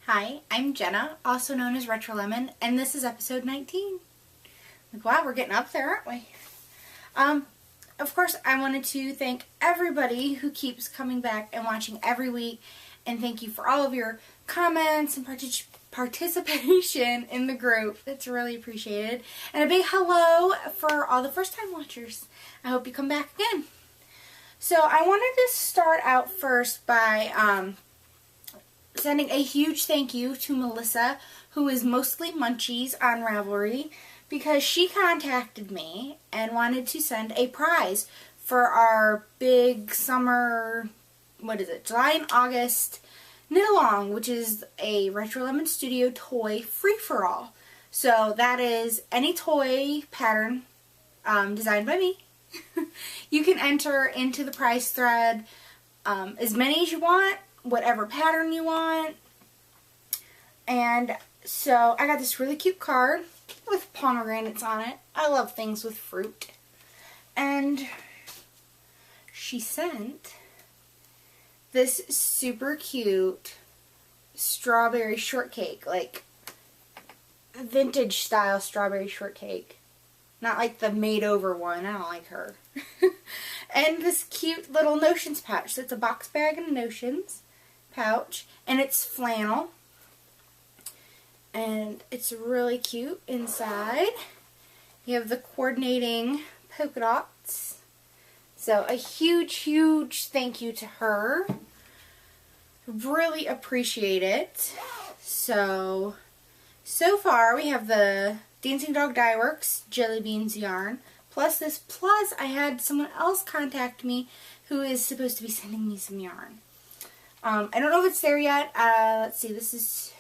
Hi, I'm Jenna, also known as Retro Lemon, and this is episode 19. Like, wow, we're getting up there, aren't we? Of course, I wanted to thank everybody who keeps coming back and watching every week, and thank you for all of your comments and participation in the group. It's really appreciated. And a big hello for all the first-time watchers. I hope you come back again. So, I wanted to start out first by sending a huge thank you to Melissa, who is mostly Munchies on Ravelry, because she contacted me and wanted to send a prize for our big summer, July and August knit-along, which is a Retro Lemon Studio toy free-for-all. So that is any toy pattern designed by me. You can enter into the prize thread as many as you want, whatever pattern you want. And so I got this really cute card with pomegranates on it. I love things with fruit. And she sent this super cute strawberry shortcake, like vintage style strawberry shortcake. Not like the made over one. I don't like her. And this cute little notions pouch. So it's a box bag and notions pouch, and it's flannel, and it's really cute inside. You have the coordinating polka dots. So a huge thank you to her. Really appreciate it. So far we have the Dancing Dog Dye Works Jelly Beans yarn, plus this, plus I had someone else contact me who is supposed to be sending me some yarn. I don't know if it's there yet. Let's see, this is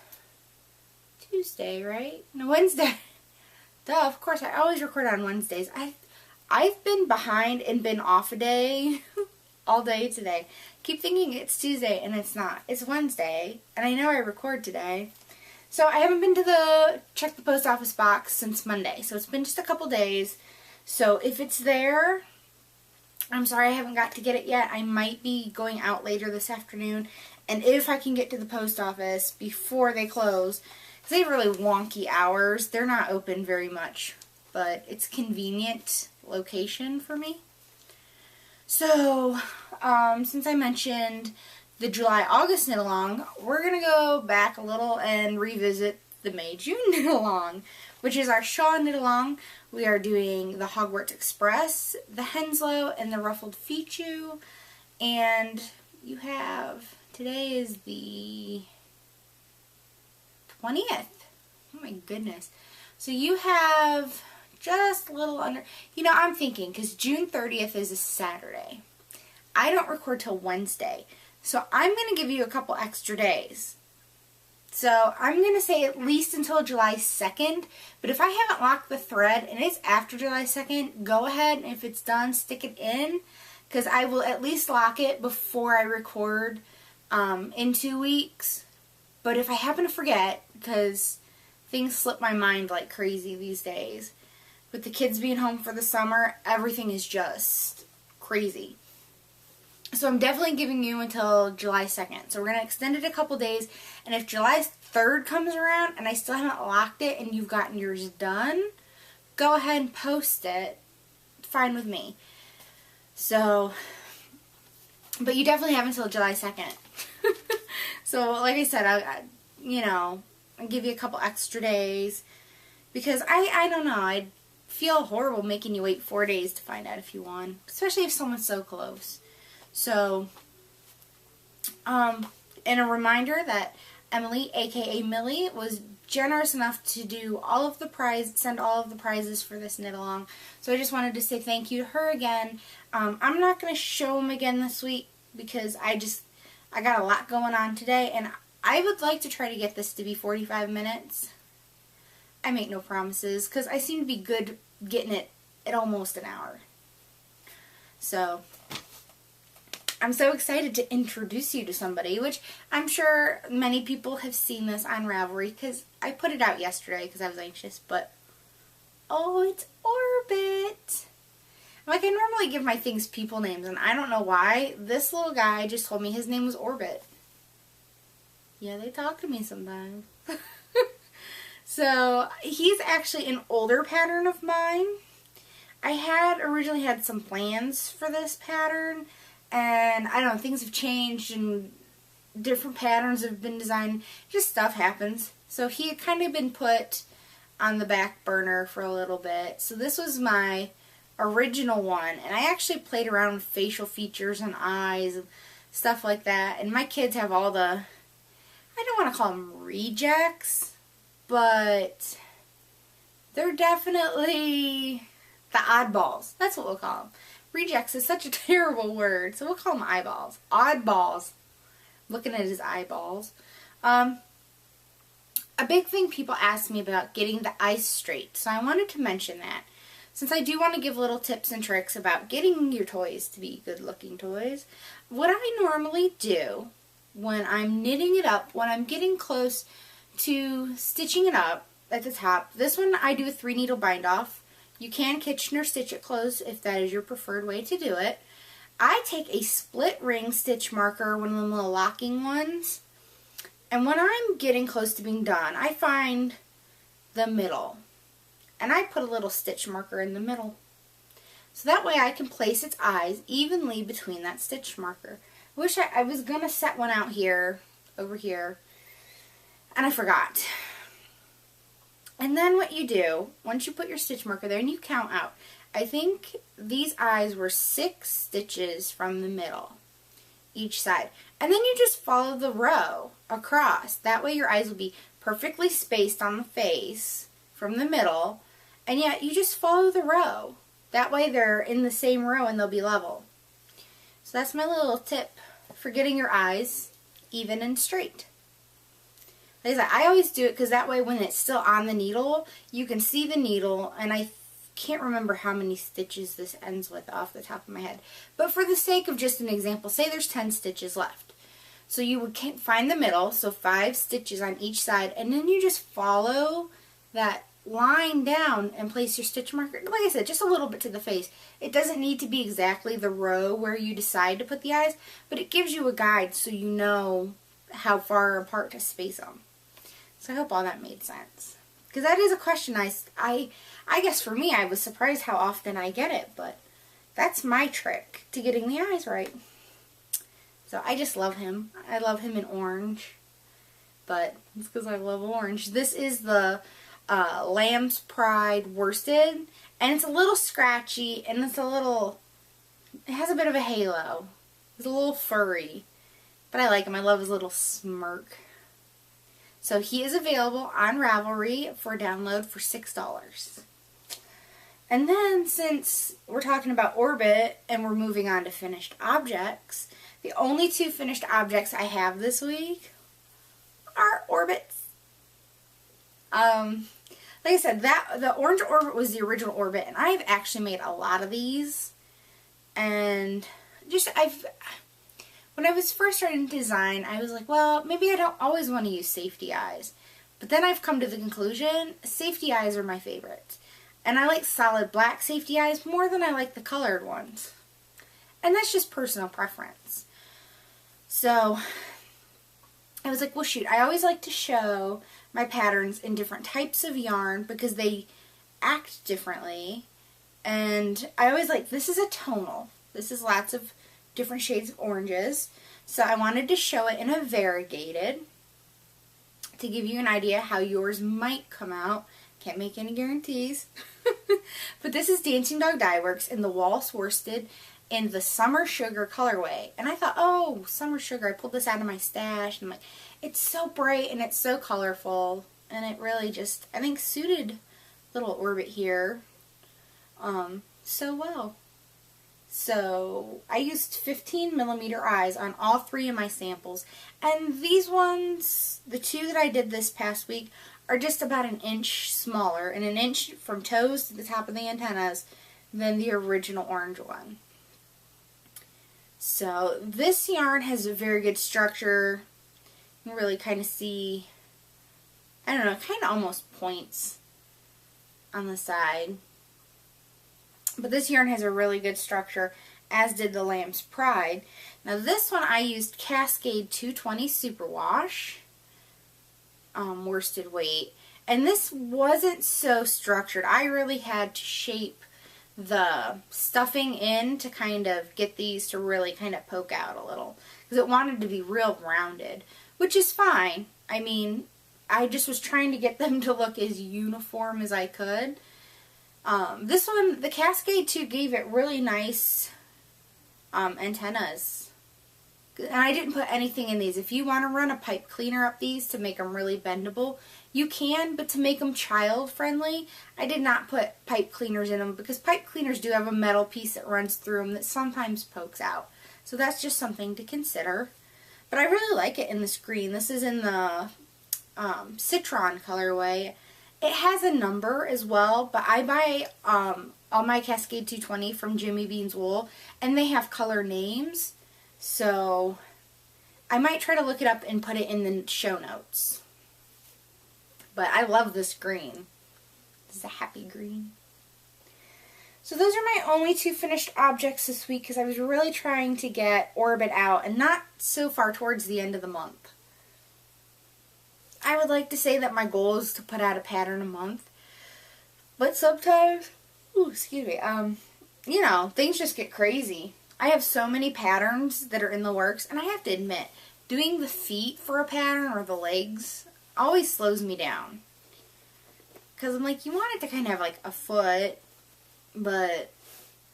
Tuesday, right? No, Wednesday. Duh, of course, I always record on Wednesdays. I've been behind and been off a day all day today. Keep thinking it's Tuesday, and it's not. It's Wednesday, and I know I record today. So I haven't been to check the post office box since Monday, so it's been just a couple days. So if it's there, I'm sorry I haven't got to get it yet. I might be going out later this afternoon, and if I can get to the post office before they close, because they have really wonky hours. They're not open very much, but it's a convenient location for me. So, since I mentioned the July-August knit-along, we're going to go back a little and revisit the May-June knit-along, which is our Shaw knit-along. We are doing the Hogwarts Express, the Henslow, and the Ruffled Fichu. And you have, today is the 20th. Oh my goodness. So you have just a little under, I'm thinking, because June 30th is a Saturday. I don't record till Wednesday. So I'm going to give you a couple extra days. So I'm going to say at least until July 2nd, but if I haven't locked the thread and it's after July 2nd, go ahead and if it's done, stick it in, because I will at least lock it before I record in 2 weeks. But if I happen to forget, because things slip my mind like crazy these days, with the kids being home for the summer, everything is just crazy. So I'm definitely giving you until July 2nd. So we're going to extend it a couple days. And if July 3rd comes around and I still haven't locked it and you've gotten yours done, go ahead and post it. Fine with me. So, but you definitely have until July 2nd. So like I said, I'll give you a couple extra days. Because I don't know, I'd feel horrible making you wait 4 days to find out if you won. Especially if someone's so close. So, and a reminder that Emily, aka Millie, was generous enough to do send all of the prizes for this knit-along. So I just wanted to say thank you to her again. I'm not going to show them again this week because I got a lot going on today, and I would like to try to get this to be 45 minutes. I make no promises because I seem to be good getting it at almost an hour. So I'm so excited to introduce you to somebody, which I'm sure many people have seen this on Ravelry because I put it out yesterday because I was anxious, but oh, it's Orbit. Like, I normally give my things people names, and I don't know why. This little guy just told me his name was Orbit. Yeah, they talk to me sometimes. So, he's actually an older pattern of mine. I had originally had some plans for this pattern, and I don't know, things have changed and different patterns have been designed. Just stuff happens. So he had kind of been put on the back burner for a little bit. So this was my original one, and I actually played around with facial features and eyes and stuff like that. And my kids have all the, I don't want to call them rejects, but they're definitely the oddballs. That's what we'll call them. Rejects is such a terrible word, so we'll call them eyeballs. Oddballs. Looking at his eyeballs. A big thing people ask me about getting the eyes straight, so I wanted to mention that. Since I do want to give little tips and tricks about getting your toys to be good looking toys, what I normally do when I'm knitting it up, when I'm getting close to stitching it up at the top, this one I do a 3 needle bind off. You can Kitchener stitch it closed if that is your preferred way to do it. I take a split ring stitch marker, one of them little locking ones, and when I'm getting close to being done, I find the middle, and I put a little stitch marker in the middle. So that way I can place its eyes evenly between that stitch marker. I wish I was going to set one out here, over here, and I forgot. And then what you do, once you put your stitch marker there and you count out, I think these eyes were 6 stitches from the middle, each side. And then you just follow the row across. That way your eyes will be perfectly spaced on the face from the middle, and yet you just follow the row. That way they're in the same row and they'll be level. So that's my little tip for getting your eyes even and straight. Like I said, I always do it because that way when it's still on the needle, you can see the needle, and I can't remember how many stitches this ends with off the top of my head. But for the sake of just an example, say there's 10 stitches left. So you would find the middle, so 5 stitches on each side, and then you just follow that line down and place your stitch marker, like I said, just a little bit to the face. It doesn't need to be exactly the row where you decide to put the eyes, but it gives you a guide so you know how far apart to space them. So I hope all that made sense. Because that is a question I guess for me, I was surprised how often I get it, but that's my trick to getting the eyes right. So I just love him. I love him in orange, but it's because I love orange. This is the Lamb's Pride worsted, and it's a little scratchy, and it has a bit of a halo. It's a little furry, but I like him. I love his little smirk. So he is available on Ravelry for download for $6. And then, since we're talking about Orbit and we're moving on to finished objects, the only 2 finished objects I have this week are Orbits. Like I said, the orange Orbit was the original Orbit, and I've actually made a lot of these. And when I was first starting to design, I was like, well, maybe I don't always want to use safety eyes. But then I've come to the conclusion, safety eyes are my favorite. And I like solid black safety eyes more than I like the colored ones. And that's just personal preference. So I was like, well, shoot, I always like to show my patterns in different types of yarn because they act differently. And I always like, this is a tonal. This is lots of different shades of oranges. So I wanted to show it in a variegated to give you an idea how yours might come out. Can't make any guarantees. But this is Dancing Dog Dye Works in the Waltz Worsted in the Summer Sugar colorway. And I thought, oh, Summer Sugar. I pulled this out of my stash, and I'm like, it's so bright and it's so colorful, and it really just, I think, suited little Orbit here so well. So I used 15mm eyes on all 3 of my samples, and these ones, the 2 that I did this past week, are just about an inch smaller, and an inch from toes to the top of the antennas than the original orange one. So this yarn has a very good structure. You can really kind of see, I don't know, kind of almost points on the side. But this yarn has a really good structure, as did the Lamb's Pride. Now this one I used Cascade 220 Superwash. worsted weight. And this wasn't so structured. I really had to shape the stuffing in to kind of get these to really kind of poke out a little. Because it wanted to be real rounded, which is fine. I mean, I just was trying to get them to look as uniform as I could. This one, the Cascade 2 gave it really nice antennas. And I didn't put anything in these. If you want to run a pipe cleaner up these to make them really bendable, you can, but to make them child friendly, I did not put pipe cleaners in them because pipe cleaners do have a metal piece that runs through them that sometimes pokes out. So that's just something to consider. But I really like it in this green. This is in the Citron colorway. It has a number as well, but I buy all my Cascade 220 from Jimmy Bean's Wool, and they have color names. So I might try to look it up and put it in the show notes. But I love this green. This is a happy green. So those are my only 2 finished objects this week because I was really trying to get Orbit out and not so far towards the end of the month. I would like to say that my goal is to put out a pattern a month. But sometimes, excuse me, you know, things just get crazy. I have so many patterns that are in the works, and I have to admit, doing the feet for a pattern or the legs always slows me down. Because I'm like, you want it to kind of have like a foot, but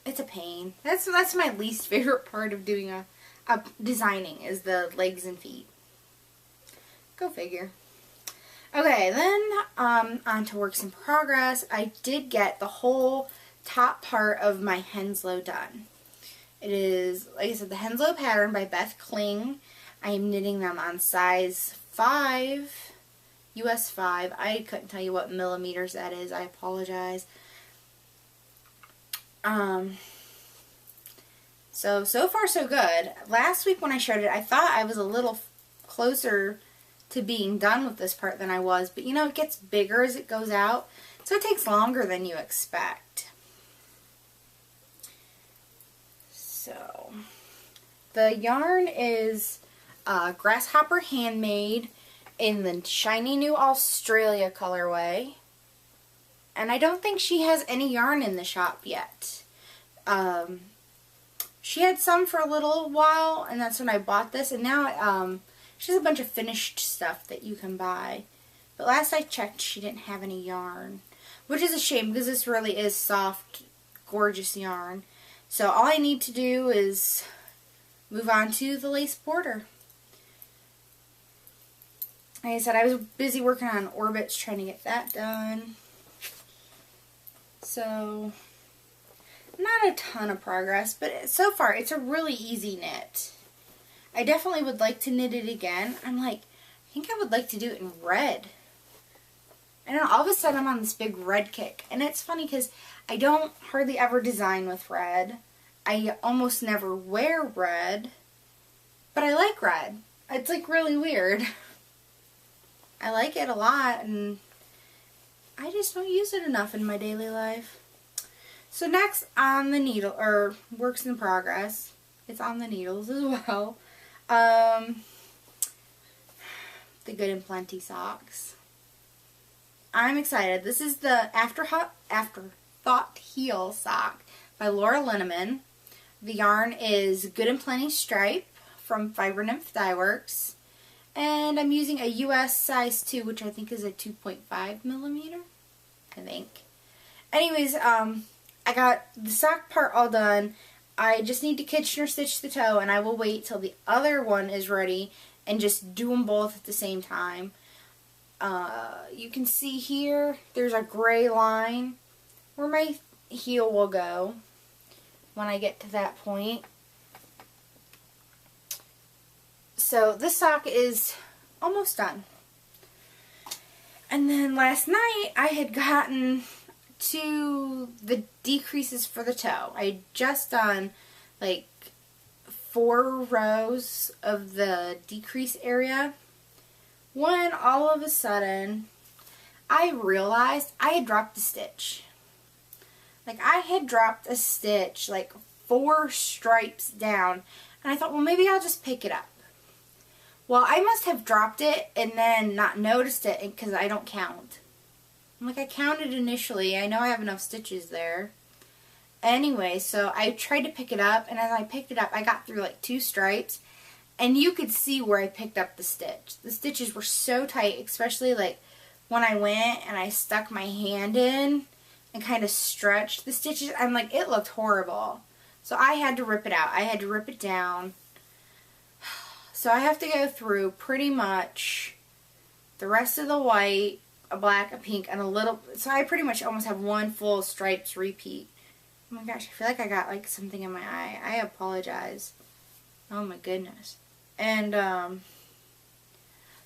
it's a pain. That's my least favorite part of doing a designing is the legs and feet. Go figure. Okay, then on to works in progress. I did get the whole top part of my Henslow done. It is, like I said, the Henslow pattern by Beth Kling. I am knitting them on size 5, US 5. I couldn't tell you what millimeters that is. I apologize. So far so good. Last week when I showed it, I thought I was a little closer to being done with this part than I was. But, you know, it gets bigger as it goes out. So it takes longer than you expect. So, the yarn is Grasshopper Handmade in the Shiny New Australia colorway. And I don't think she has any yarn in the shop yet. She had some for a little while, and that's when I bought this. And now she has a bunch of finished stuff that you can buy. But last I checked, she didn't have any yarn. Which is a shame, because this really is soft, gorgeous yarn. So all I need to do is move on to the lace border. Like I said, I was busy working on orbits trying to get that done. So, not a ton of progress, but so far it's a really easy knit. I definitely would like to knit it again. I'm like, I think I would like to do it in red. I don't know, all of a sudden I'm on this big red kick. And it's funny because I don't hardly ever design with red. I almost never wear red. But I like red. It's like really weird. I like it a lot and I just don't use it enough in my daily life. So next on the needle, or works in progress, it's on the needles as well. The Good and Plenty socks. I'm excited. This is the Afterthought Heel sock by Laura Linneman. The yarn is Good and Plenty Stripe from Fiber Nymph Dye Works. And I'm using a US size 2, which I think is a 2.5 millimeter. I think. Anyways, I got the sock part all done. I just need to Kitchener stitch the toe, and I will wait till the other one is ready and just do them both at the same time. You can see here, there's a gray line where my heel will go when I get to that point. So this sock is almost done. And then last night I had gotten to the decreases for the toe. I had just done like 4 rows of the decrease area when all of a sudden I realized I had dropped a stitch. Like I had dropped a stitch like 4 stripes down, and I thought, well, maybe I'll just pick it up. Well, I must have dropped it and then not noticed it because I don't count. I'm like, I counted initially. I know I have enough stitches there. Anyway, so I tried to pick it up, and as I picked it up, I got through like 2 stripes, and you could see where I picked up the stitch. The stitches were so tight, especially like when I went and I stuck my hand in and kind of stretched the stitches. I'm like, it looked horrible. So I had to rip it out. I had to rip it down. So I have to go through pretty much the rest of the white, a black, a pink, and a little, so I pretty much almost have 1 full stripes repeat. Oh my gosh, I feel like I got like something in my eye. I apologize. Oh my goodness. And,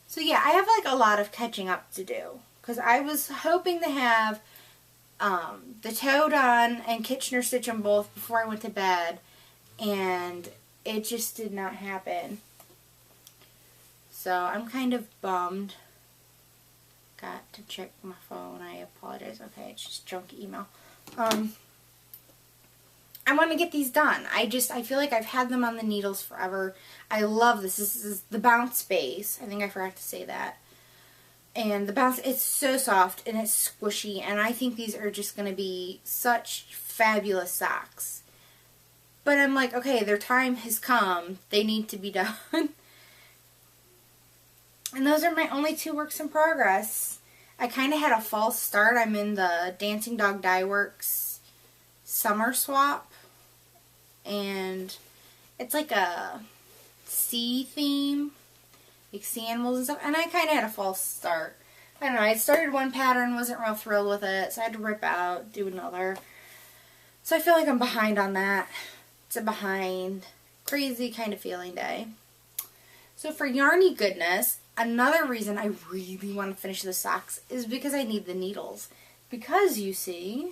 so yeah, I have like a lot of catching up to do. Because I was hoping to have the toe done and Kitchener stitch them both before I went to bed. And it just did not happen. So I'm kind of bummed. Got to check my phone. I apologize. Okay, it's just junk email. I want to get these done. I feel like I've had them on the needles forever. I love this. This is the bounce base. I think I forgot to say that. And the bounce, it's so soft and it's squishy. And I think these are just going to be such fabulous socks. But I'm like, okay, their time has come. They need to be done. And those are my only 2 works in progress. I kind of had a false start. I'm in the Dancing Dog Dye Works Summer Swap. And it's like a sea theme. Like sea animals and stuff. And I kind of had a false start. I don't know. I started one pattern, wasn't real thrilled with it. So I had to rip out, do another. So I feel like I'm behind on that. It's a behind, crazy kind of feeling day. So for Yarny goodness, another reason I really want to finish the socks is because I need the needles. Because, you see,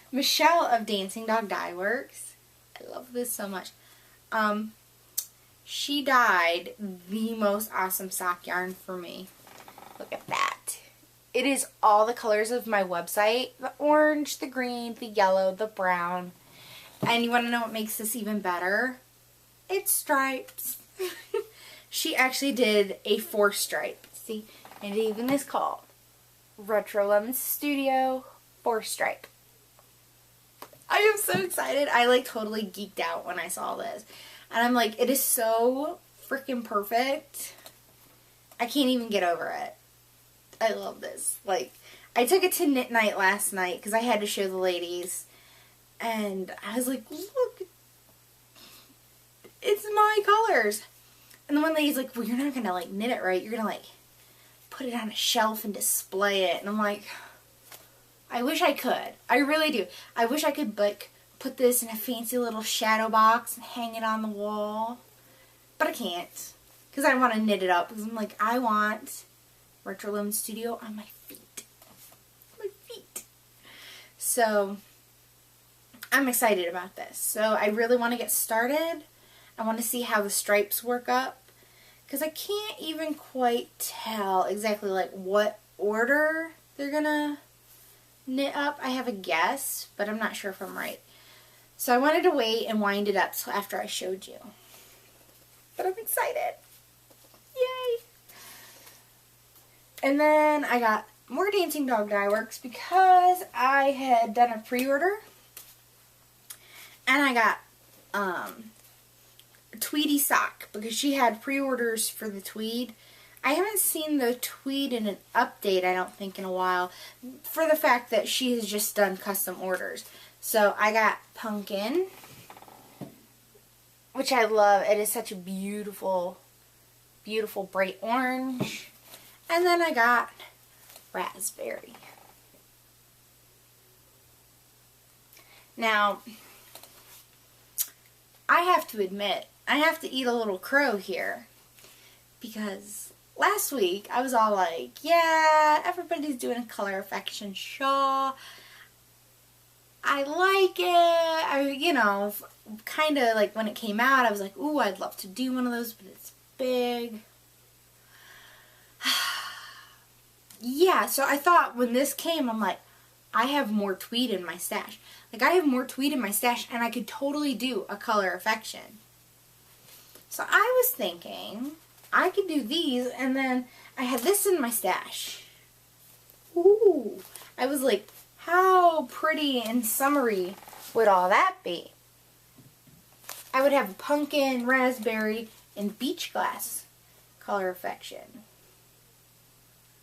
Michelle of Dancing Dog Dye Works, I love this so much, she dyed the most awesome sock yarn for me. Look at that. It is all the colors of my website. The orange, the green, the yellow, the brown. And you want to know what makes this even better? It's stripes. She actually did a 4-stripe. See, and it even is called Retro Lemons Studio 4-stripe. I am so excited. I like totally geeked out when I saw this. And I'm like, it is so freaking perfect. I can't even get over it. I love this. Like, I took it to knit night last night because I had to show the ladies. And I was like, look, it's my colors. And the one lady's like, well, you're not going to, like, knit it right. You're going to, like, put it on a shelf and display it. And I'm like, I wish I could. I really do. I wish I could, like, put this in a fancy little shadow box and hang it on the wall. But I can't. Because I want to knit it up. Because I'm like, I want Retro Lemon Studio on my feet. My feet. So, I'm excited about this. So, I really want to get started. I want to see how the stripes work up. Because I can't even quite tell exactly like what order they're going to knit up. I have a guess, but I'm not sure if I'm right. So I wanted to wait and wind it up till after I showed you. But I'm excited. Yay! And then I got more Dancing Dog Dye Works because I had done a pre-order. And I got a tweedy sock because she had pre-orders for the tweed. I haven't seen the tweed in an update, I don't think, in a while, for the fact that she has just done custom orders. So I got pumpkin, which I love. It is such a beautiful, beautiful bright orange. And then I got raspberry. Now, I have to admit, I have to eat a little crow here. Because last week, I was all like, yeah, everybody's doing a color affection shawl. I like it. You know, kind of like when it came out, I was like, ooh, I'd love to do one of those, but it's big. Yeah, so I thought when this came, I'm like, I have more tweed in my stash. Like, I have more tweed in my stash, and I could totally do a color affection. So I was thinking I could do these, and then I had this in my stash. Ooh. I was like, how pretty and summery would all that be? I would have pumpkin, raspberry, and beach glass color affection.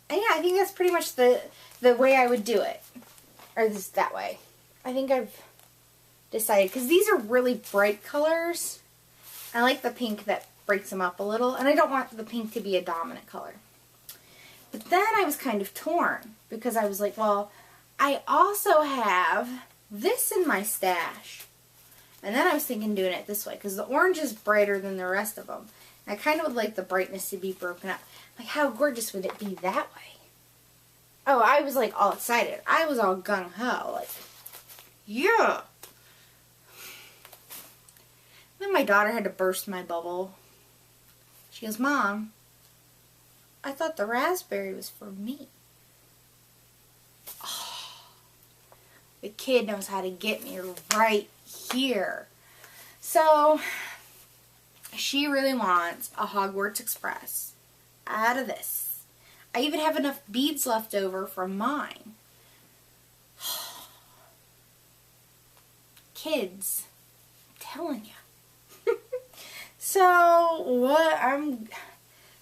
And yeah, I think that's pretty much the way I would do it. Or that way. I think I've decided, because these are really bright colors. I like the pink that breaks them up a little, and I don't want the pink to be a dominant color. But then I was kind of torn, because I was like, well, I also have this in my stash. And then I was thinking doing it this way, because the orange is brighter than the rest of them. And I kind of would like the brightness to be broken up. Like, how gorgeous would it be that way? Oh, I was like all excited. I was all gung-ho, like, yeah. Then my daughter had to burst my bubble. She goes, Mom, I thought the raspberry was for me. Oh, the kid knows how to get me right here. So, she really wants a Hogwarts Express out of this. I even have enough beads left over from mine. Kids, I'm telling you.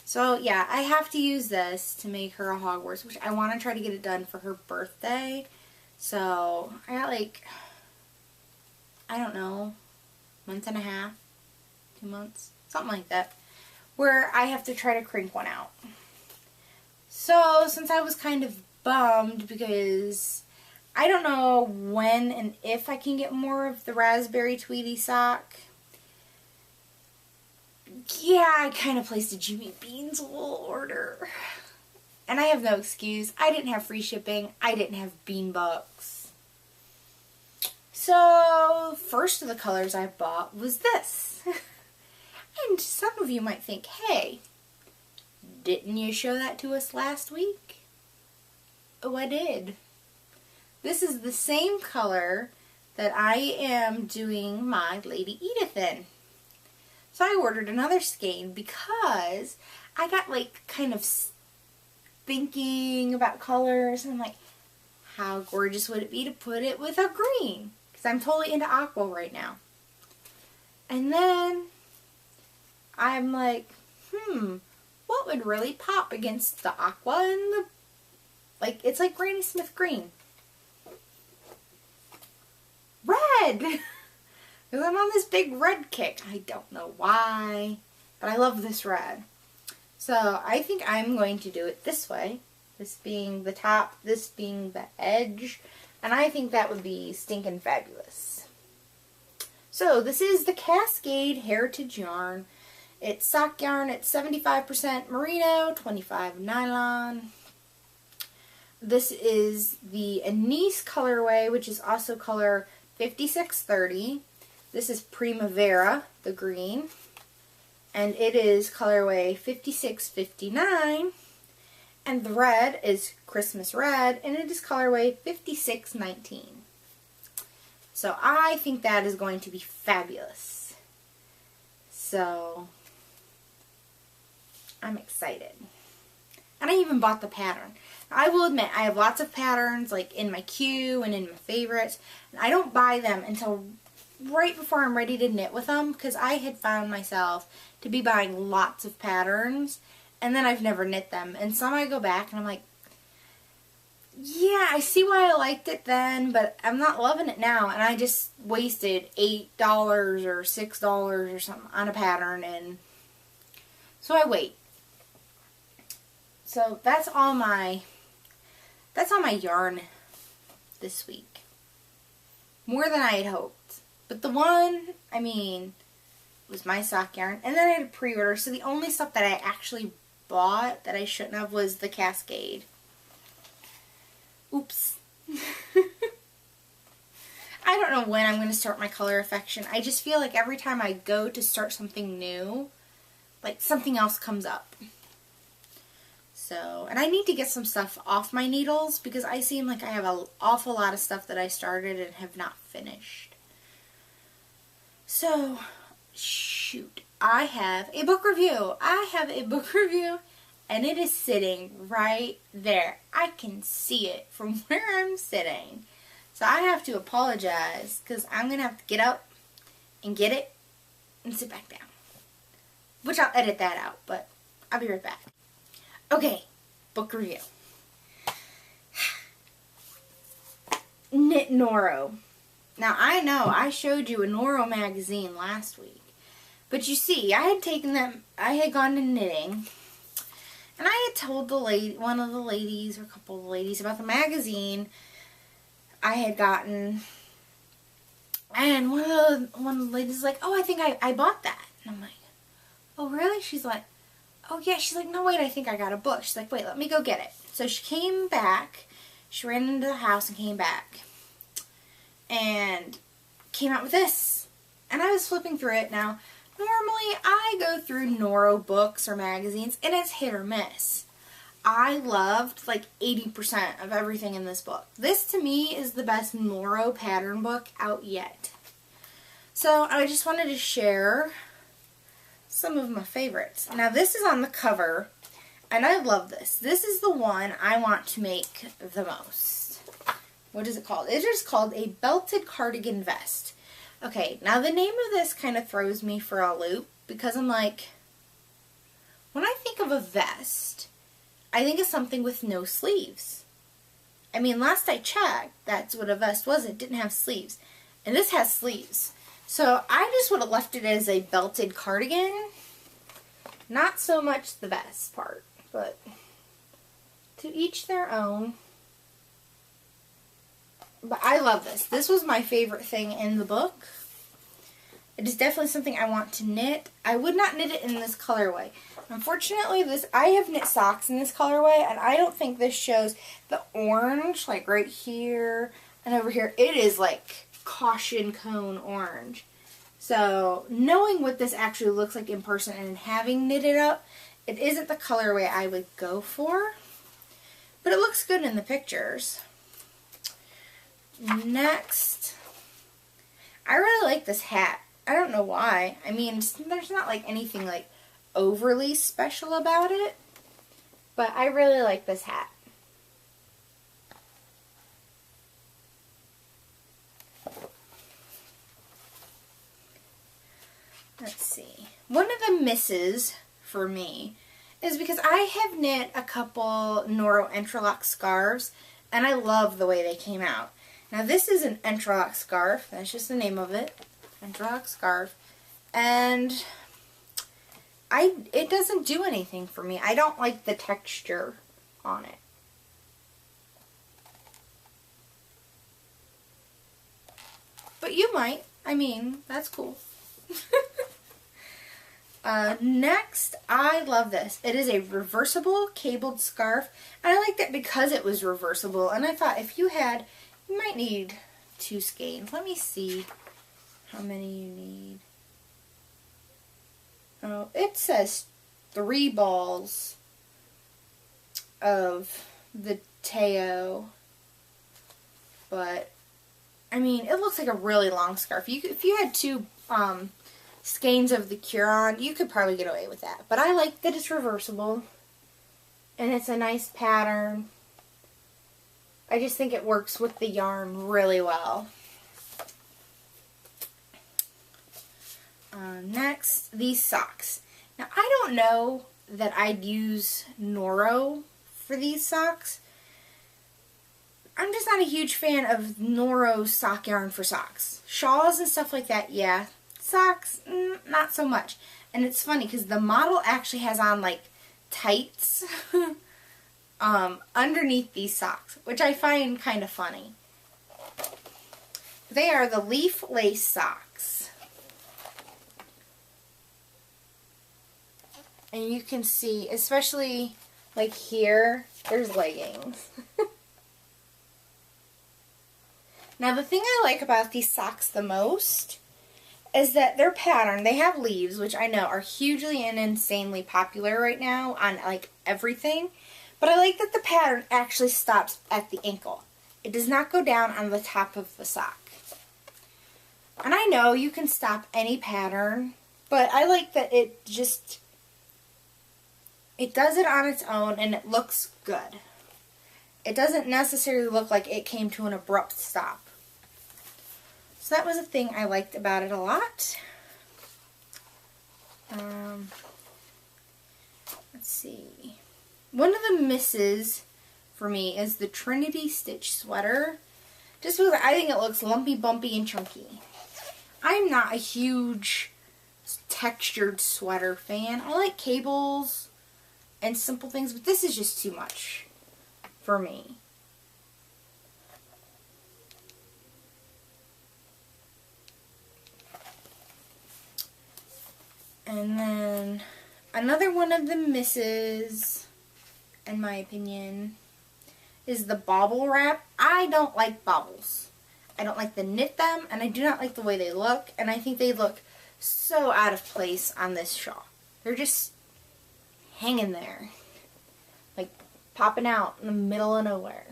So yeah, I have to use this to make her a Hogwarts, which I want to try to get it done for her birthday. So I got like, I don't know, month and a half, 2 months, something like that, where I have to try to crank one out. So since I was kind of bummed because I don't know when and if I can get more of the raspberry Tweety sock, yeah, I kind of placed a Jimmy Bean's wool order. And I have no excuse. I didn't have free shipping. I didn't have bean bucks. So, first of the colors I bought was this. And some of you might think, hey, didn't you show that to us last week? Oh, I did. This is the same color that I am doing my Lady Edith in. So I ordered another skein because I got like kind of thinking about colors. And I'm like, how gorgeous would it be to put it with a green? Because I'm totally into aqua right now. And then I'm like, what would really pop against the aqua and the, like, it's like Granny Smith green. Red! Because I'm on this big red kick. I don't know why, but I love this red. So I think I'm going to do it this way. This being the top, this being the edge. And I think that would be stinking fabulous. So this is the Cascade Heritage Yarn. It's sock yarn. It's 75% merino, 25 nylon. This is the Anise colorway, which is also color 5630. This is Primavera, the green. And it is colorway 5659. And the red is Christmas Red, and it is colorway 5619. So I think that is going to be fabulous. So I'm excited. And I even bought the pattern. I will admit, I have lots of patterns like in my queue and in my favorites. And I don't buy them until right before I'm ready to knit with them, because I had found myself to be buying lots of patterns and then I've never knit them. And some I go back and I'm like, yeah, I see why I liked it then, but I'm not loving it now. And I just wasted $8 or $6 or something on a pattern, and so I wait. So that's all my yarn this week. More than I had hoped. But the one, I mean, was my sock yarn. And then I had a pre-order, so the only stuff that I actually bought that I shouldn't have was the Cascade. Oops. I don't know when I'm going to start my color affection. I just feel like every time I go to start something new, like something else comes up. So, and I need to get some stuff off my needles because I seem like I have an awful lot of stuff that I started and have not finished. So, shoot. I have a book review. I have a book review, and it is sitting right there. I can see it from where I'm sitting. So I have to apologize because I'm going to have to get up and get it and sit back down. Which I'll edit that out, but I'll be right back. Okay, book review. Knit Noro. Now I know I showed you a Noro magazine last week. But you see, I had gone to knitting. And I had told one of the ladies, or a couple of the ladies, about the magazine I had gotten. And one of the ladies was like, oh, I think I bought that. And I'm like, oh, really? She's like, oh, yeah. She's like, no, wait, I think I got a book. She's like, wait, let me go get it. So she came back. She ran into the house and came back. And came out with this. And I was flipping through it. Now, normally I go through Noro books or magazines, and it's hit or miss. I loved like 80% of everything in this book. This to me is the best Noro pattern book out yet. So I just wanted to share some of my favorites. Now this is on the cover, and I love this. This is the one I want to make the most. What is it called? It is called a belted cardigan vest. Okay, now the name of this kind of throws me for a loop because I'm like, when I think of a vest, I think of something with no sleeves. I mean, last I checked, that's what a vest was. It didn't have sleeves. And this has sleeves. So I just would have left it as a belted cardigan. Not so much the vest part, but to each their own. But I love this. This was my favorite thing in the book. It is definitely something I want to knit. I would not knit it in this colorway. Unfortunately, I have knit socks in this colorway, and I don't think this shows the orange, like right here and over here. It is like caution cone orange. So, knowing what this actually looks like in person and having knitted up, it isn't the colorway I would go for. But it looks good in the pictures. Next, I really like this hat. I don't know why. I mean, there's not like anything like overly special about it, but I really like this hat. Let's see. One of the misses for me is because I have knit a couple Noro Entrelac scarves, and I love the way they came out. Now this is an Entrelac scarf. That's just the name of it. Entrelac scarf. And it doesn't do anything for me. I don't like the texture on it. But you might. I mean, that's cool. Next, I love this. It is a reversible cabled scarf. And I liked it because it was reversible. And I thought if you might need 2 skeins. Let me see how many you need. Oh, it says 3 balls of the Teo. But, I mean, it looks like a really long scarf. If you had 2 skeins of the Curon, you could probably get away with that. But I like that it's reversible. And it's a nice pattern. I just think it works with the yarn really well. Next, these socks. Now, I don't know that I'd use Noro for these socks. I'm just not a huge fan of Noro sock yarn for socks. Shawls and stuff like that, yeah. Socks, not so much. And it's funny because the model actually has on like tights underneath these socks, which I find kind of funny. They are the leaf lace socks. And you can see, especially like here, there's leggings. Now the thing I like about these socks the most is that their pattern, they have leaves, which I know are hugely and insanely popular right now on like everything. But I like that the pattern actually stops at the ankle. It does not go down on the top of the sock. And I know you can stop any pattern But I like that it does it on its own and it looks good. It doesn't necessarily look like it came to an abrupt stop. So that was a thing I liked about it a lot. Let's see. One of the misses for me is the Trinity Stitch sweater. Just because I think it looks lumpy, bumpy, and chunky. I'm not a huge textured sweater fan. I like cables and simple things, but this is just too much for me. And then another one of the misses, in my opinion, is the bobble wrap. I don't like bobbles. I don't like to knit them, and I do not like the way they look, and I think they look so out of place on this shawl. They're just hanging there, like popping out in the middle of nowhere.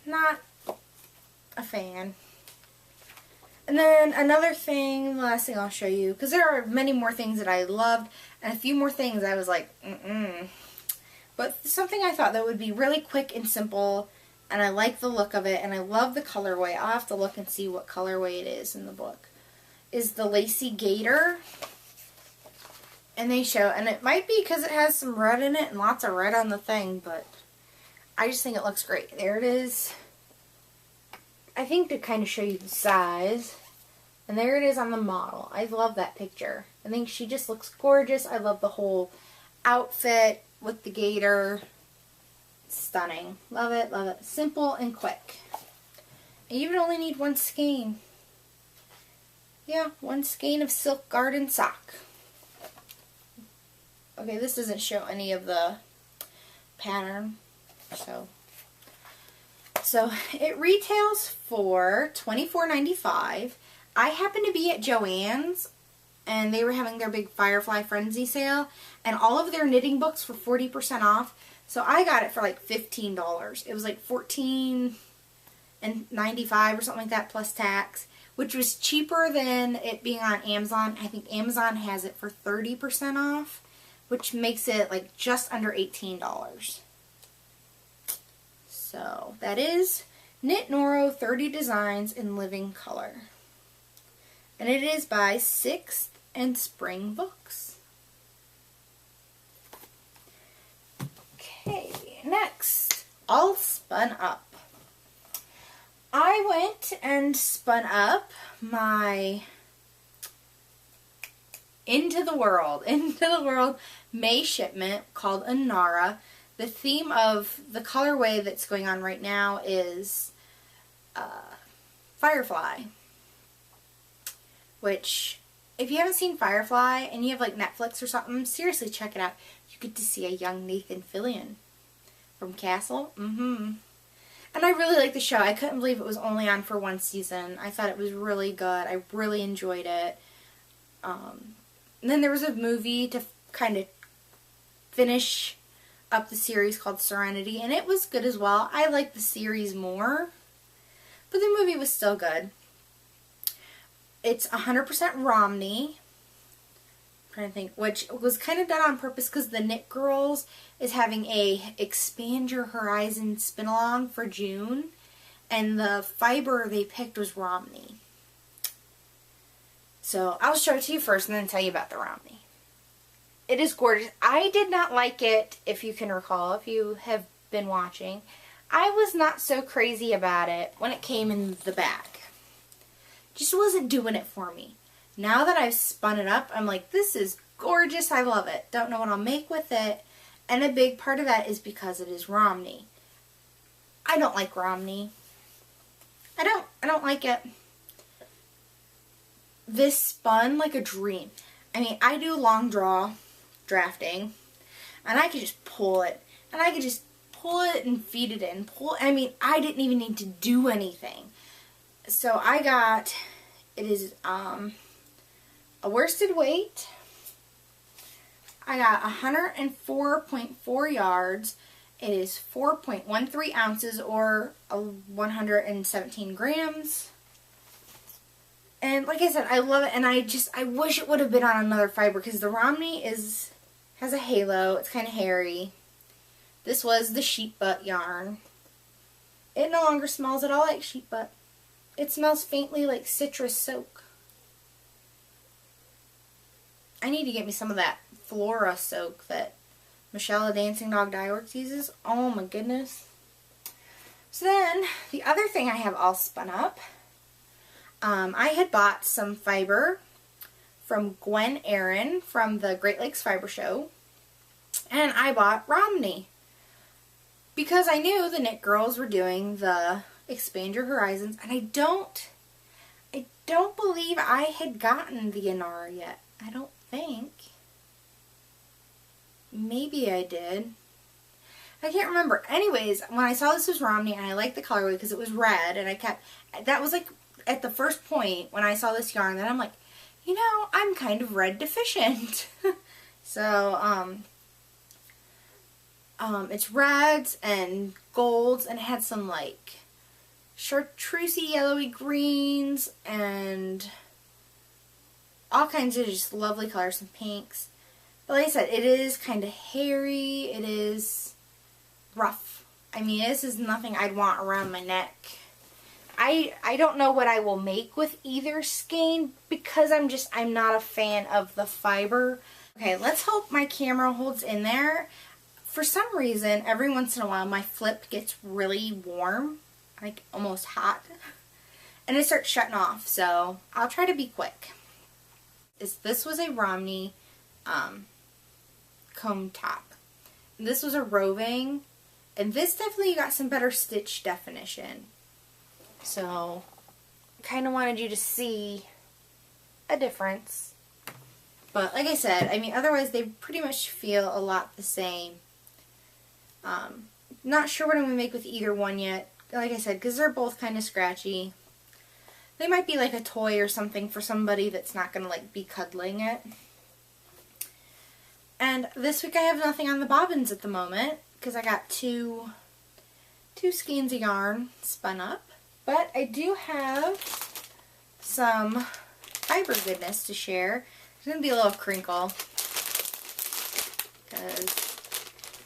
Not a fan. And then another thing, the last thing I'll show you, because there are many more things that I loved, and a few more things I was like, But something I thought that would be really quick and simple, and I like the look of it, and I love the colorway. I'll have to look and see what colorway it is in the book. Is the Lacy Gator. And they show, and it might be because it has some red in it and lots of red on the thing, but I just think it looks great. There it is. I think to kind of show you the size. And there it is on the model. I love that picture. I think she just looks gorgeous. I love the whole outfit with the gator. Stunning. Love it, love it. Simple and quick. And you would only need one skein. Yeah, one skein of Silk Garden sock. Okay, this doesn't show any of the pattern. So it retails for $24.95. I happened to be at Joann's, and they were having their big Firefly Frenzy sale, and all of their knitting books were 40% off. So I got it for like $15. It was like $14.95 or something like that plus tax, which was cheaper than it being on Amazon. I think Amazon has it for 30% off, which makes it like just under $18. So that is Knit Noro 30 Designs in Living Color. And it is by 6th and Spring Books. Okay, next, All Spun Up. I went and spun up my Into the World May shipment called Inara. The theme of the colorway that's going on right now is Firefly. Which, if you haven't seen Firefly and you have like Netflix or something, seriously check it out. You get to see a young Nathan Fillion from Castle. And I really like the show. I couldn't believe it was only on for one season. I thought it was really good. I really enjoyed it. And then there was a movie to kind of finish up the series called Serenity, and it was good as well. I liked the series more, but the movie was still good. It's 100% Romney. I'm trying to think, which was kind of done on purpose because the Knit Girls is having a Expand Your Horizon spin-along for June, and the fiber they picked was Romney. So I'll show it to you first and then tell you about the Romney. It is gorgeous. I did not like it, if you can recall, if you have been watching. I was not so crazy about it when it came in the bag. Just wasn't doing it for me. Now that I've spun it up, I'm like, this is gorgeous. I love it. Don't know what I'll make with it. And a big part of that is because it is Romney. I don't like Romney. I don't like it. This spun like a dream. I mean, I do long drafting, and I could just pull it, and I could just pull it and feed it in. I mean, I didn't even need to do anything. So I got, it is a worsted weight. I got 104.4 yards, It is 4.13 ounces or 117 grams. And like I said, I love it, and I wish it would have been on another fiber, because the Romney has a halo. It's kind of hairy. This was the sheep butt yarn. It no longer smells at all like sheep butt. It smells faintly like citrus soak. I need to get me some of that Flora soak that Michelle, the Dancing Dog Dye Works, uses. Oh my goodness. So then, the other thing I have all spun up, I had bought some fiber from Gwen Aaron from the Great Lakes Fiber Show, and I bought Romney because I knew the Knit Girls were doing the Expand Your Horizons, and I don't believe I had gotten the Inara yet. I don't think. Maybe I did. I can't remember. Anyways, when I saw this was Romney, and I liked the colorway because it was red, and that was like at the first point when I saw this yarn that I'm like, you know, I'm kind of red deficient. So, it's reds and golds, and it had some like chartreusey yellowy greens and all kinds of just lovely colors, some pinks. But like I said, it is kind of hairy. It is rough. I mean, this is nothing I'd want around my neck. I don't know what I will make with either skein because I'm not a fan of the fiber. Okay, let's hope my camera holds in there. For some reason, every once in a while, my flip gets really warm, like almost hot, and it starts shutting off, so I'll try to be quick. This was a Romney comb top. This was a roving, and this definitely got some better stitch definition. So, kind of wanted you to see a difference. But like I said, I mean, otherwise they pretty much feel a lot the same. Not sure what I'm going to make with either one yet. Like I said, because they're both kind of scratchy. They might be like a toy or something for somebody that's not going to like be cuddling it. And this week I have nothing on the bobbins at the moment because I got two skeins of yarn spun up. But I do have some fiber goodness to share. There's going to be a little crinkle because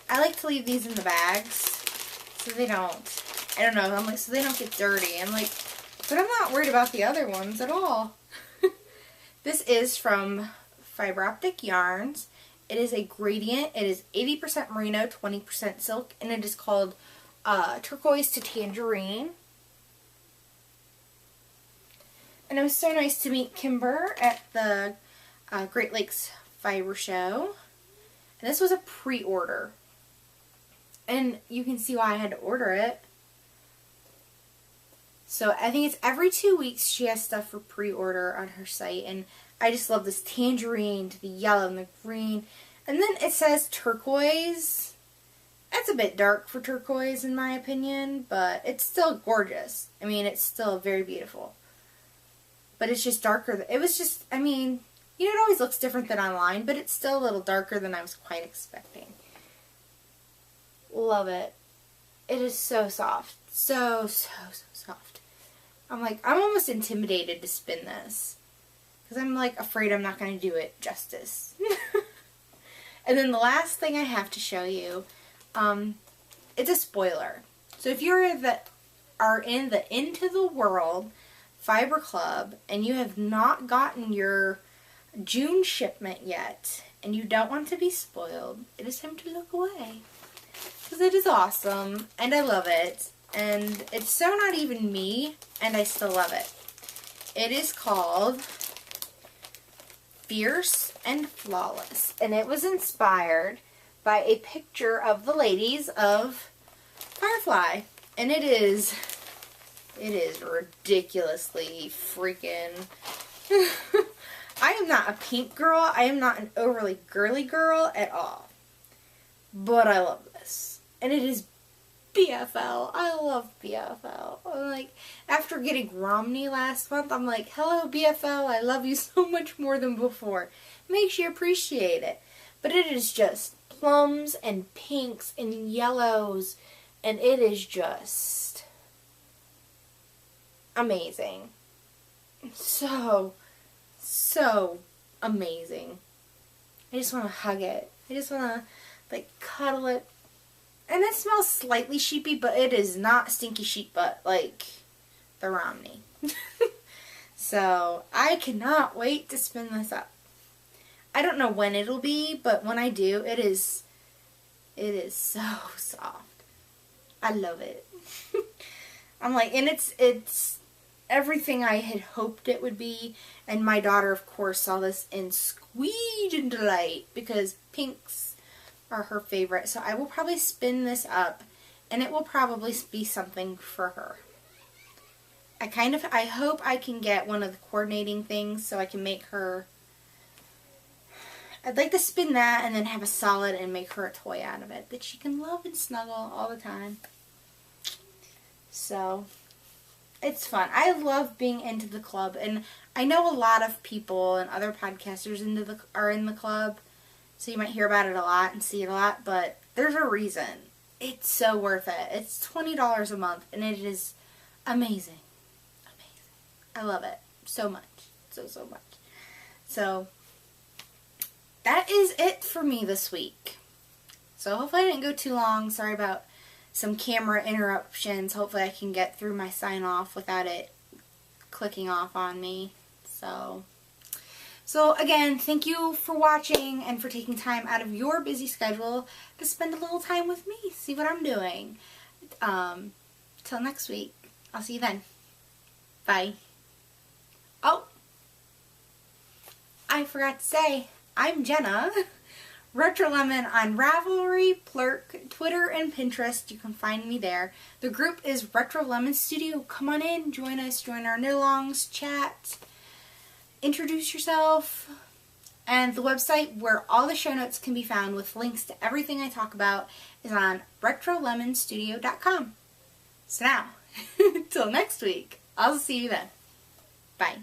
I like to leave these in the bags so they don't, I don't know, I'm like, so they don't get dirty. I'm like, but I'm not worried about the other ones at all. This is from Fiber Optic Yarns. It is a gradient. It is 80% merino, 20% silk, and it is called Turquoise to Tangerine. And it was so nice to meet Kimber at the Great Lakes Fiber Show. And this was a pre-order. And you can see why I had to order it. So I think it's every 2 weeks she has stuff for pre-order on her site. And I just love this tangerine to the yellow and the green. And then it says turquoise. That's a bit dark for turquoise in my opinion. But it's still gorgeous. I mean, it's still very beautiful. But it's just darker. It was just, I mean, you know, it always looks different than online. But it's still a little darker than I was quite expecting. Love it. It is so soft. So soft. I'm like, I'm almost intimidated to spin this. Because I'm like afraid I'm not going to do it justice. And then the last thing I have to show you, it's a spoiler. So if you're in the Into the World Fiber Club and you have not gotten your June shipment yet and you don't want to be spoiled, it is time to look away. Because it is awesome and I love it. And it's so not even me and I still love it. It is called Fierce and Flawless. And it was inspired by a picture of the ladies of Firefly. And it is ridiculously freaking... I am not a pink girl. I am not an overly girly girl at all. But I love this. And it is BFL. I love BFL. I'm like, after getting Romney last month, I'm like, hello BFL, I love you so much more than before. Makes you appreciate it. But it is just plums and pinks and yellows, and it is just amazing. So amazing. I just want to hug it. I just want to, like, cuddle it. And it smells slightly sheepy, but it is not stinky sheep butt like the Romney. So, I cannot wait to spin this up. I don't know when it'll be, but when I do, it is so soft. I love it. I'm like, and it's everything I had hoped it would be. And my daughter, of course, saw this and squeezed in delight because pinks are her favorite. So I will probably spin this up, and it will probably be something for her. I hope I can get one of the coordinating things so I can make her, I'd like to spin that and then have a solid and make her a toy out of it that she can love and snuggle all the time. So, it's fun. I love being into the club, and I know a lot of people and other podcasters are in the club, so you might hear about it a lot and see it a lot, but there's a reason. It's so worth it. It's $20 a month, and it is amazing. I love it so much. So much. So, that is it for me this week. So, hopefully I didn't go too long. Sorry about some camera interruptions. Hopefully I can get through my sign off without it clicking off on me. So again, thank you for watching and for taking time out of your busy schedule to spend a little time with me. See what I'm doing. Till next week. I'll see you then. Bye. Oh, I forgot to say, I'm Jenna, Retro Lemon on Ravelry, Plurk, Twitter, and Pinterest. You can find me there. The group is Retro Lemon Studio. Come on in, join us, join our knit-alongs, chat, introduce yourself. And the website where all the show notes can be found with links to everything I talk about is on retrolemonstudio.com. So now, till next week, I'll see you then. Bye.